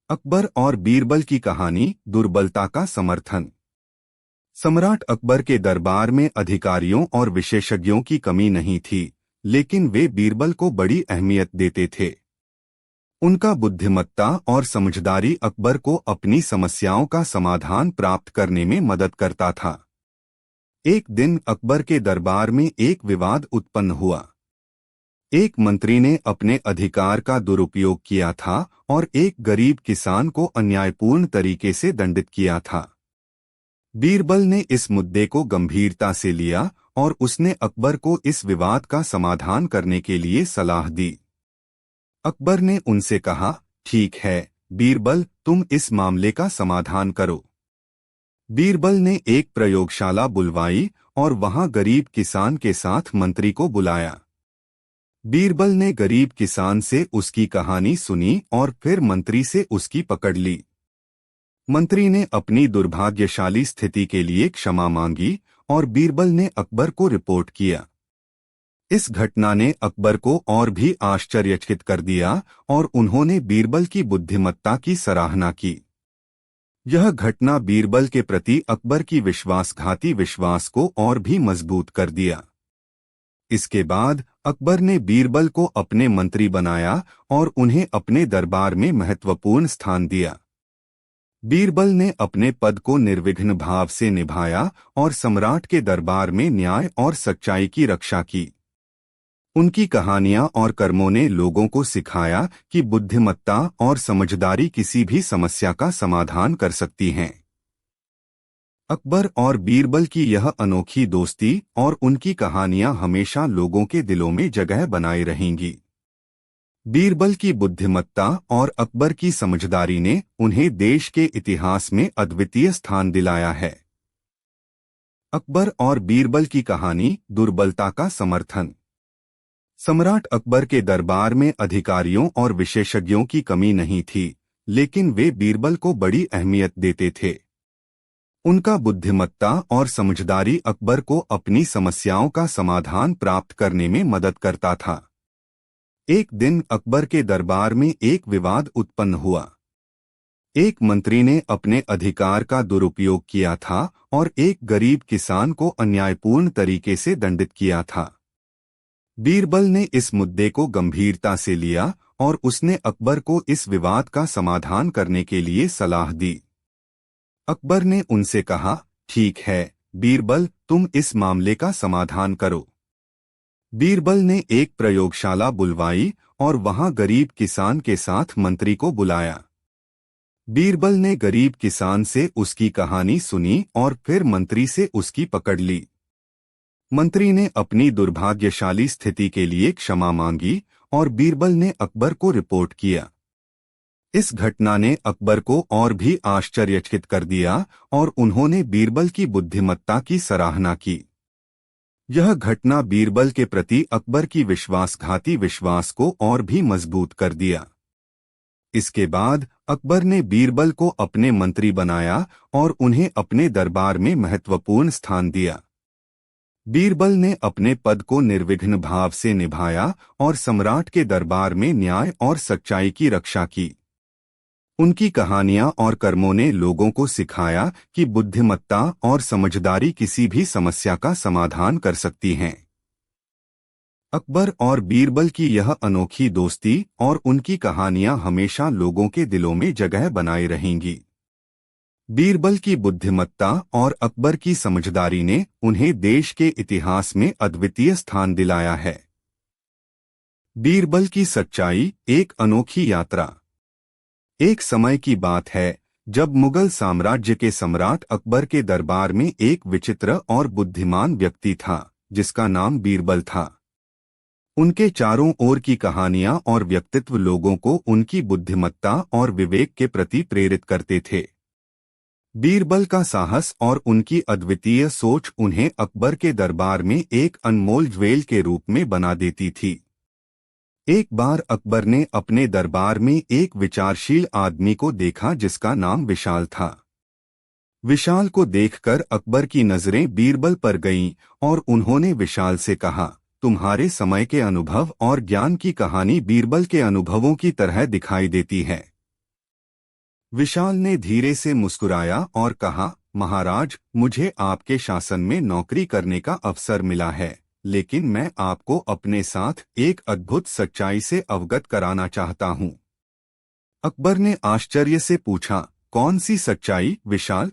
अकबर और बीरबल की कहानी। दुर्बलता का समर्थन। सम्राट अकबर के दरबार में अधिकारियों और विशेषज्ञों की कमी नहीं थी, लेकिन वे बीरबल को बड़ी अहमियत देते थे। उनका बुद्धिमत्ता और समझदारी अकबर को अपनी समस्याओं का समाधान प्राप्त करने में मदद करता था। एक दिन अकबर के दरबार में एक विवाद उत्पन्न हुआ। एक मंत्री ने अपने अधिकार का दुरुपयोग किया था और एक गरीब किसान को अन्यायपूर्ण तरीके से दंडित किया था। बीरबल ने इस मुद्दे को गंभीरता से लिया और उसने अकबर को इस विवाद का समाधान करने के लिए सलाह दी। अकबर ने उनसे कहा, ठीक है बीरबल, तुम इस मामले का समाधान करो। बीरबल ने एक प्रयोगशाला बुलवाई और वहां गरीब किसान के साथ मंत्री को बुलाया। बीरबल ने गरीब किसान से उसकी कहानी सुनी और फिर मंत्री से उसकी पकड़ ली। मंत्री ने अपनी दुर्भाग्यशाली स्थिति के लिए क्षमा मांगी और बीरबल ने अकबर को रिपोर्ट किया। इस घटना ने अकबर को और भी आश्चर्यचकित कर दिया और उन्होंने बीरबल की बुद्धिमत्ता की सराहना की। यह घटना बीरबल के प्रति अकबर की विश्वासघाती विश्वास को और भी मजबूत कर दिया। इसके बाद अकबर ने बीरबल को अपने मंत्री बनाया और उन्हें अपने दरबार में महत्वपूर्ण स्थान दिया। बीरबल ने अपने पद को निर्विघ्न भाव से निभाया और सम्राट के दरबार में न्याय और सच्चाई की रक्षा की। उनकी कहानियां और कर्मों ने लोगों को सिखाया कि बुद्धिमत्ता और समझदारी किसी भी समस्या का समाधान कर सकती हैं। अकबर और बीरबल की यह अनोखी दोस्ती और उनकी कहानियां हमेशा लोगों के दिलों में जगह बनाए रहेंगी। बीरबल की बुद्धिमत्ता और अकबर की समझदारी ने उन्हें देश के इतिहास में अद्वितीय स्थान दिलाया है। अकबर और बीरबल की कहानी। दुर्बलता का समर्थन। सम्राट अकबर के दरबार में अधिकारियों और विशेषज्ञों की कमी नहीं थी, लेकिन वे बीरबल को बड़ी अहमियत देते थे। उनका बुद्धिमत्ता और समझदारी अकबर को अपनी समस्याओं का समाधान प्राप्त करने में मदद करता था। एक दिन अकबर के दरबार में एक विवाद उत्पन्न हुआ। एक मंत्री ने अपने अधिकार का दुरुपयोग किया था और एक गरीब किसान को अन्यायपूर्ण तरीके से दंडित किया था। बीरबल ने इस मुद्दे को गंभीरता से लिया और उसने अकबर को इस विवाद का समाधान करने के लिए सलाह दी। अकबर ने उनसे कहा, ठीक है बीरबल, तुम इस मामले का समाधान करो। बीरबल ने एक प्रयोगशाला बुलवाई और वहां गरीब किसान के साथ मंत्री को बुलाया। बीरबल ने गरीब किसान से उसकी कहानी सुनी और फिर मंत्री से उसकी पकड़ ली। मंत्री ने अपनी दुर्भाग्यशाली स्थिति के लिए क्षमा मांगी और बीरबल ने अकबर को रिपोर्ट किया। इस घटना ने अकबर को और भी आश्चर्यचकित कर दिया और उन्होंने बीरबल की बुद्धिमत्ता की सराहना की। यह घटना बीरबल के प्रति अकबर की विश्वासघाती विश्वास को और भी मजबूत कर दिया। इसके बाद अकबर ने बीरबल को अपने मंत्री बनाया और उन्हें अपने दरबार में महत्वपूर्ण स्थान दिया। बीरबल ने अपने पद को निर्विघ्न भाव से निभाया और सम्राट के दरबार में न्याय और सच्चाई की रक्षा की। उनकी कहानियां और कर्मों ने लोगों को सिखाया कि बुद्धिमत्ता और समझदारी किसी भी समस्या का समाधान कर सकती हैं। अकबर और बीरबल की यह अनोखी दोस्ती और उनकी कहानियां हमेशा लोगों के दिलों में जगह बनाए रहेंगी। बीरबल की बुद्धिमत्ता और अकबर की समझदारी ने उन्हें देश के इतिहास में अद्वितीय स्थान दिलाया है। बीरबल की सच्चाई। एक अनोखी यात्रा। एक समय की बात है जब मुगल साम्राज्य के सम्राट अकबर के दरबार में एक विचित्र और बुद्धिमान व्यक्ति था जिसका नाम बीरबल था। उनके चारों ओर की कहानियां और व्यक्तित्व लोगों को उनकी बुद्धिमत्ता और विवेक के प्रति प्रेरित करते थे। बीरबल का साहस और उनकी अद्वितीय सोच उन्हें अकबर के दरबार में एक अनमोल ज्वेल के रूप में बना देती थी। एक बार अकबर ने अपने दरबार में एक विचारशील आदमी को देखा जिसका नाम विशाल था। विशाल को देखकर अकबर की नजरें बीरबल पर गईं और उन्होंने विशाल से कहा, तुम्हारे समय के अनुभव और ज्ञान की कहानी बीरबल के अनुभवों की तरह दिखाई देती है। विशाल ने धीरे से मुस्कुराया और कहा, महाराज, मुझे आपके शासन में नौकरी करने का अवसर मिला है, लेकिन मैं आपको अपने साथ एक अद्भुत सच्चाई से अवगत कराना चाहता हूँ। अकबर ने आश्चर्य से पूछा, कौन सी सच्चाई विशाल?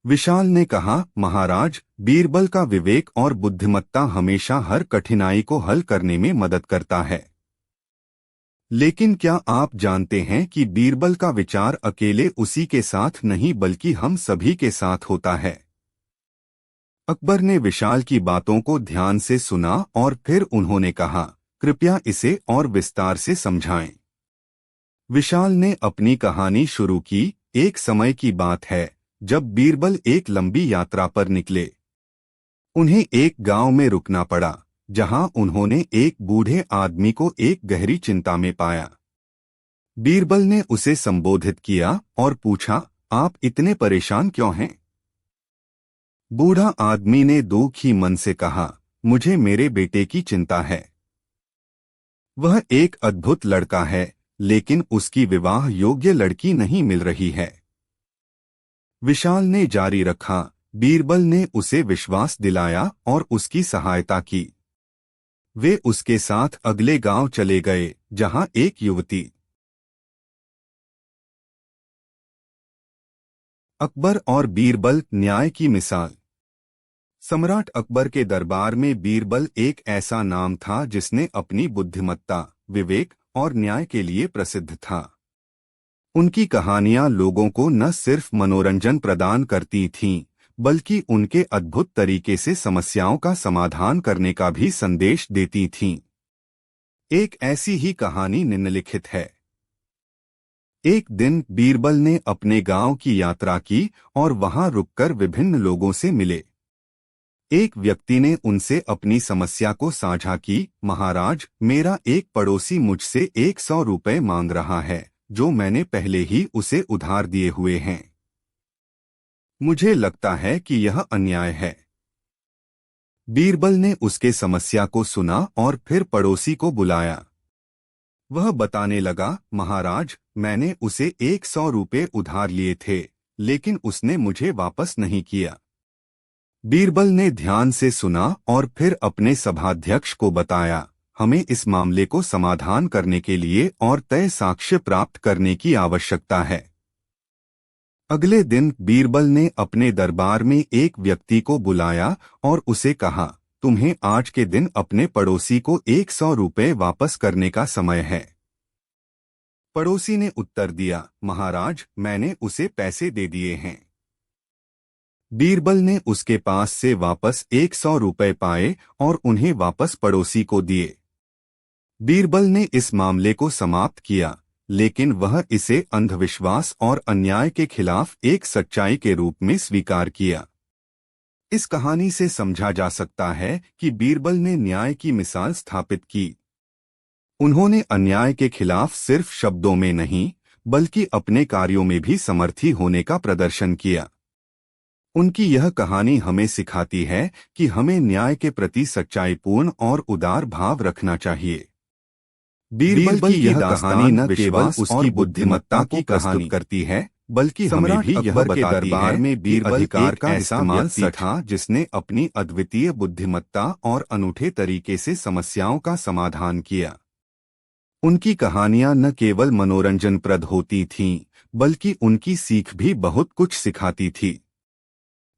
विशाल ने कहा, महाराज, बीरबल का विवेक और बुद्धिमत्ता हमेशा हर कठिनाई को हल करने में मदद करता है। लेकिन क्या आप जानते हैं कि बीरबल का विचार अकेले उसी के साथ नहीं बल्कि हम सभी के साथ होता है? अकबर ने विशाल की बातों को ध्यान से सुना और फिर उन्होंने कहा, कृपया इसे और विस्तार से समझाएं। विशाल ने अपनी कहानी शुरू की। एक समय की बात है जब बीरबल एक लंबी यात्रा पर निकले। उन्हें एक गांव में रुकना पड़ा, जहां उन्होंने एक बूढ़े आदमी को एक गहरी चिंता में पाया। बीरबल ने उसे संबोधित किया और पूछा, आप इतने परेशान क्यों हैं? बूढ़ा आदमी ने दुखी मन से कहा, मुझे मेरे बेटे की चिंता है। वह एक अद्भुत लड़का है, लेकिन उसकी विवाह योग्य लड़की नहीं मिल रही है। विशाल ने जारी रखा, बीरबल ने उसे विश्वास दिलाया और उसकी सहायता की। वे उसके साथ अगले गांव चले गए, जहां एक युवती। अकबर और बीरबल, न्याय की मिसाल। सम्राट अकबर के दरबार में बीरबल एक ऐसा नाम था जिसने अपनी बुद्धिमत्ता, विवेक और न्याय के लिए प्रसिद्ध था। उनकी कहानियां लोगों को न सिर्फ मनोरंजन प्रदान करती थीं, बल्कि उनके अद्भुत तरीके से समस्याओं का समाधान करने का भी संदेश देती थीं। एक ऐसी ही कहानी निम्नलिखित है। एक दिन बीरबल ने अपने गांव की यात्रा की और वहां रुककर विभिन्न लोगों से मिले। एक व्यक्ति ने उनसे अपनी समस्या को साझा की, महाराज, मेरा एक पड़ोसी मुझसे 100 रुपए मांग रहा है, जो मैंने पहले ही उसे उधार दिए हुए हैं। मुझे लगता है कि यह अन्याय है। बीरबल ने उसके समस्या को सुना और फिर पड़ोसी को बुलाया। वह बताने लगा, महाराज, मैंने उसे 100 रुपए उधार लिए थे, लेकिन उसने मुझे वापस नहीं किया। बीरबल ने ध्यान से सुना और फिर अपने सभाध्यक्ष को बताया, हमें इस मामले को समाधान करने के लिए और तय साक्ष्य प्राप्त करने की आवश्यकता है। अगले दिन बीरबल ने अपने दरबार में एक व्यक्ति को बुलाया और उसे कहा, तुम्हें आज के दिन अपने पड़ोसी को 100 रुपए वापस करने का समय है। पड़ोसी ने उत्तर दिया, महाराज, मैंने उसे पैसे दे दिए हैं। बीरबल ने उसके पास से वापस 100 रुपए पाए और उन्हें वापस पड़ोसी को दिए। बीरबल ने इस मामले को समाप्त किया, लेकिन वह इसे अंधविश्वास और अन्याय के खिलाफ एक सच्चाई के रूप में स्वीकार किया। इस कहानी से समझा जा सकता है कि बीरबल ने न्याय की मिसाल स्थापित की। उन्होंने अन्याय के खिलाफ सिर्फ शब्दों में नहीं, बल्कि अपने कार्यों में भी समर्थी होने का प्रदर्शन किया। उनकी यह कहानी हमें सिखाती है कि हमें न्याय के प्रति सच्चाईपूर्ण और उदार भाव रखना चाहिए। बीरबल की यह कहानी न केवल उसकी बुद्धिमत्ता की कहानी करती है, बल्कि हमें भी यह बताती है में बीरबल एक ऐसा व्यक्ति था जिसने अपनी अद्वितीय बुद्धिमत्ता और अनूठे तरीके से समस्याओं का समाधान किया। उनकी कहानियां न केवल मनोरंजनप्रद होती थीं, बल्कि उनकी सीख भी बहुत कुछ सिखाती थी।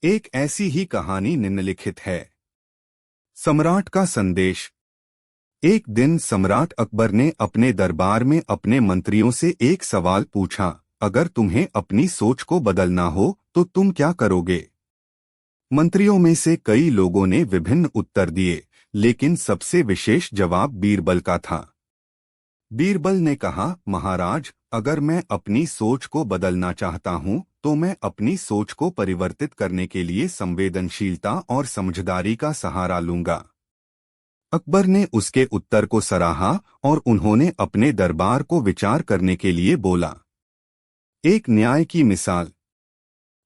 एक ऐसी ही कहानी निम्नलिखित है। सम्राट का संदेश। एक दिन सम्राट अकबर ने अपने दरबार में अपने मंत्रियों से एक सवाल पूछा, अगर तुम्हें अपनी सोच को बदलना हो तो तुम क्या करोगे? मंत्रियों में से कई लोगों ने विभिन्न उत्तर दिए, लेकिन सबसे विशेष जवाब बीरबल का था। बीरबल ने कहा, महाराज, अगर मैं अपनी सोच को बदलना चाहता हूं, तो मैं अपनी सोच को परिवर्तित करने के लिए संवेदनशीलता और समझदारी का सहारा लूंगा। अकबर ने उसके उत्तर को सराहा और उन्होंने अपने दरबार को विचार करने के लिए बोला। एक न्याय की मिसाल।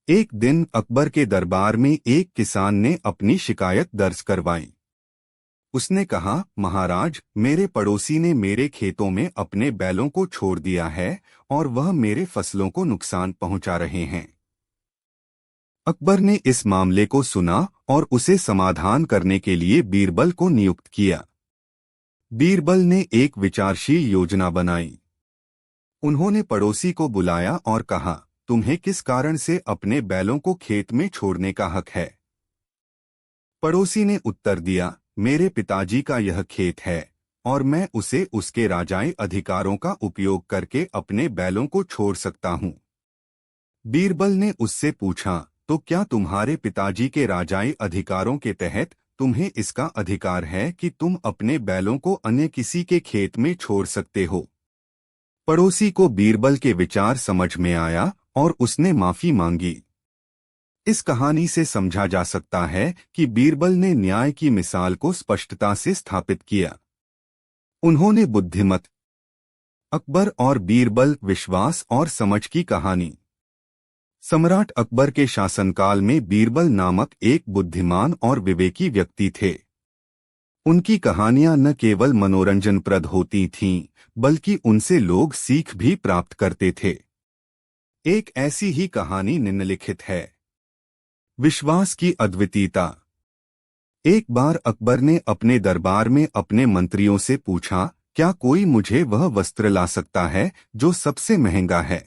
एक दिन अकबर के दरबार में एक किसान ने अपनी शिकायत दर्ज करवाई। उसने कहा, महाराज, मेरे पड़ोसी ने मेरे खेतों में अपने बैलों को छोड़ दिया है और वह मेरे फसलों को नुकसान पहुंचा रहे हैं। अकबर ने इस मामले को सुना और उसे समाधान करने के लिए बीरबल को नियुक्त किया। बीरबल ने एक विचारशील योजना बनाई। उन्होंने पड़ोसी को बुलाया और कहा, तुम्हें किस कारण से अपने बैलों को खेत में छोड़ने का हक है? पड़ोसी ने उत्तर दिया, मेरे पिताजी का यह खेत है और मैं उसे उसके राजाई अधिकारों का उपयोग करके अपने बैलों को छोड़ सकता हूं। बीरबल ने उससे पूछा, तो क्या तुम्हारे पिताजी के राजाई अधिकारों के तहत तुम्हें इसका अधिकार है कि तुम अपने बैलों को अन्य किसी के खेत में छोड़ सकते हो? पड़ोसी को बीरबल के विचार समझ में आया और उसने माफी मांगी। इस कहानी से समझा जा सकता है कि बीरबल ने न्याय की मिसाल को स्पष्टता से स्थापित किया। उन्होंने बुद्धिमत अकबर और बीरबल, विश्वास और समझ की कहानी। सम्राट अकबर के शासनकाल में बीरबल नामक एक बुद्धिमान और विवेकी व्यक्ति थे। उनकी कहानियां न केवल मनोरंजनप्रद होती थीं, बल्कि उनसे लोग सीख भी प्राप्त करते थे। एक ऐसी ही कहानी निम्नलिखित है। विश्वास की अद्वितीयता। एक बार अकबर ने अपने दरबार में अपने मंत्रियों से पूछा, क्या कोई मुझे वह वस्त्र ला सकता है जो सबसे महंगा है?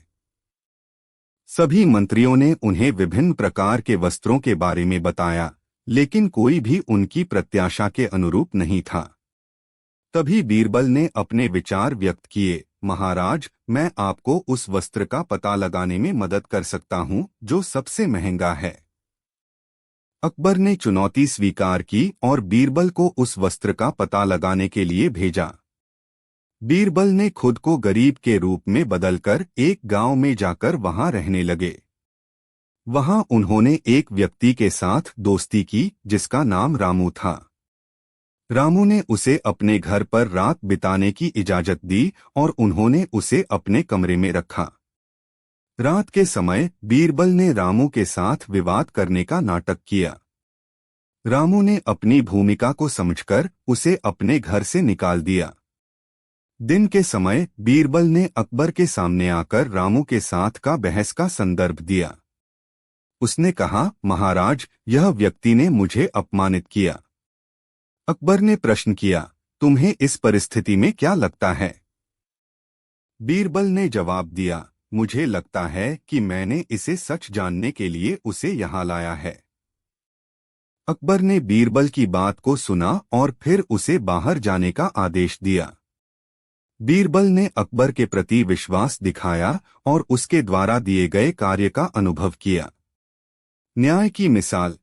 सभी मंत्रियों ने उन्हें विभिन्न प्रकार के वस्त्रों के बारे में बताया, लेकिन कोई भी उनकी प्रत्याशा के अनुरूप नहीं था। तभी बीरबल ने अपने विचार व्यक्त किए, महाराज, मैं आपको उस वस्त्र का पता लगाने में मदद कर सकता हूं जो सबसे महंगा है। अकबर ने चुनौती स्वीकार की और बीरबल को उस वस्त्र का पता लगाने के लिए भेजा। बीरबल ने खुद को गरीब के रूप में बदलकर एक गांव में जाकर वहां रहने लगे। वहां उन्होंने एक व्यक्ति के साथ दोस्ती की जिसका नाम रामू था। रामू ने उसे अपने घर पर रात बिताने की इजाजत दी और उन्होंने उसे अपने कमरे में रखा। रात के समय बीरबल ने रामू के साथ विवाद करने का नाटक किया। रामू ने अपनी भूमिका को समझकर उसे अपने घर से निकाल दिया। दिन के समय बीरबल ने अकबर के सामने आकर रामू के साथ का बहस का संदर्भ दिया। उसने कहा, महाराज, यह व्यक्ति ने मुझे अपमानित किया। अकबर ने प्रश्न किया, तुम्हें इस परिस्थिति में क्या लगता है? बीरबल ने जवाब दिया, मुझे लगता है कि मैंने इसे सच जानने के लिए उसे यहाँ लाया है। अकबर ने बीरबल की बात को सुना और फिर उसे बाहर जाने का आदेश दिया। बीरबल ने अकबर के प्रति विश्वास दिखाया और उसके द्वारा दिए गए कार्य का अनुभव किया। न्याय की मिसाल।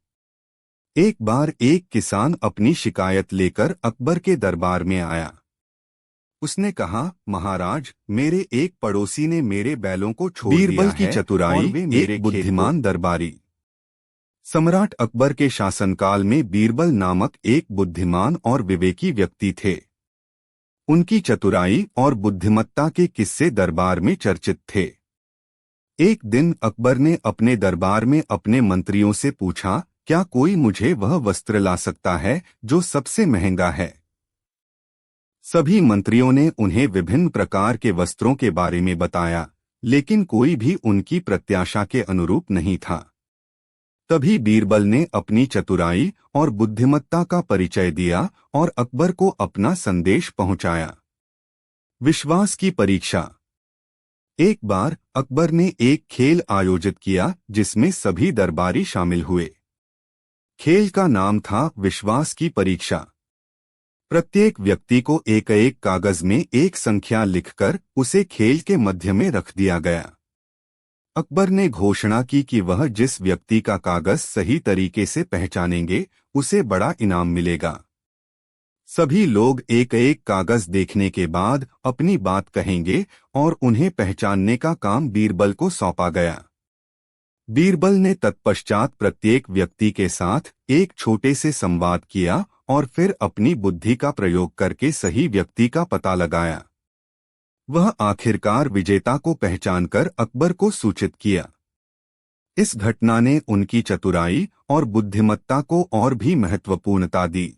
एक बार एक किसान अपनी शिकायत लेकर अकबर के दरबार में आया। उसने कहा, महाराज, मेरे एक पड़ोसी ने मेरे बैलों को छोड़ दिया है। बीरबल की चतुराई, एक बुद्धिमान दरबारी। सम्राट अकबर के शासनकाल में बीरबल नामक एक बुद्धिमान और विवेकी व्यक्ति थे। उनकी चतुराई और बुद्धिमत्ता के किस्से दरबार में चर्चित थे। एक दिन अकबर ने अपने दरबार में अपने मंत्रियों से पूछा, क्या कोई मुझे वह वस्त्र ला सकता है जो सबसे महंगा है? सभी मंत्रियों ने उन्हें विभिन्न प्रकार के वस्त्रों के बारे में बताया, लेकिन कोई भी उनकी प्रत्याशा के अनुरूप नहीं था। तभी बीरबल ने अपनी चतुराई और बुद्धिमत्ता का परिचय दिया और अकबर को अपना संदेश पहुंचाया। विश्वास की परीक्षा। एक बार अकबर ने एक खेल आयोजित किया जिसमें सभी दरबारी शामिल हुए। खेल का नाम था विश्वास की परीक्षा। प्रत्येक व्यक्ति को एक एक कागज में एक संख्या लिखकर उसे खेल के मध्य में रख दिया गया। अकबर ने घोषणा की कि वह जिस व्यक्ति का कागज सही तरीके से पहचानेंगे उसे बड़ा इनाम मिलेगा। सभी लोग एक एक कागज देखने के बाद अपनी बात कहेंगे और उन्हें पहचानने का काम बीरबल को सौंपा गया। बीरबल ने तत्पश्चात प्रत्येक व्यक्ति के साथ एक छोटे से संवाद किया और फिर अपनी बुद्धि का प्रयोग करके सही व्यक्ति का पता लगाया। वह आखिरकार विजेता को पहचानकर अकबर को सूचित किया। इस घटना ने उनकी चतुराई और बुद्धिमत्ता को और भी महत्वपूर्णता दी।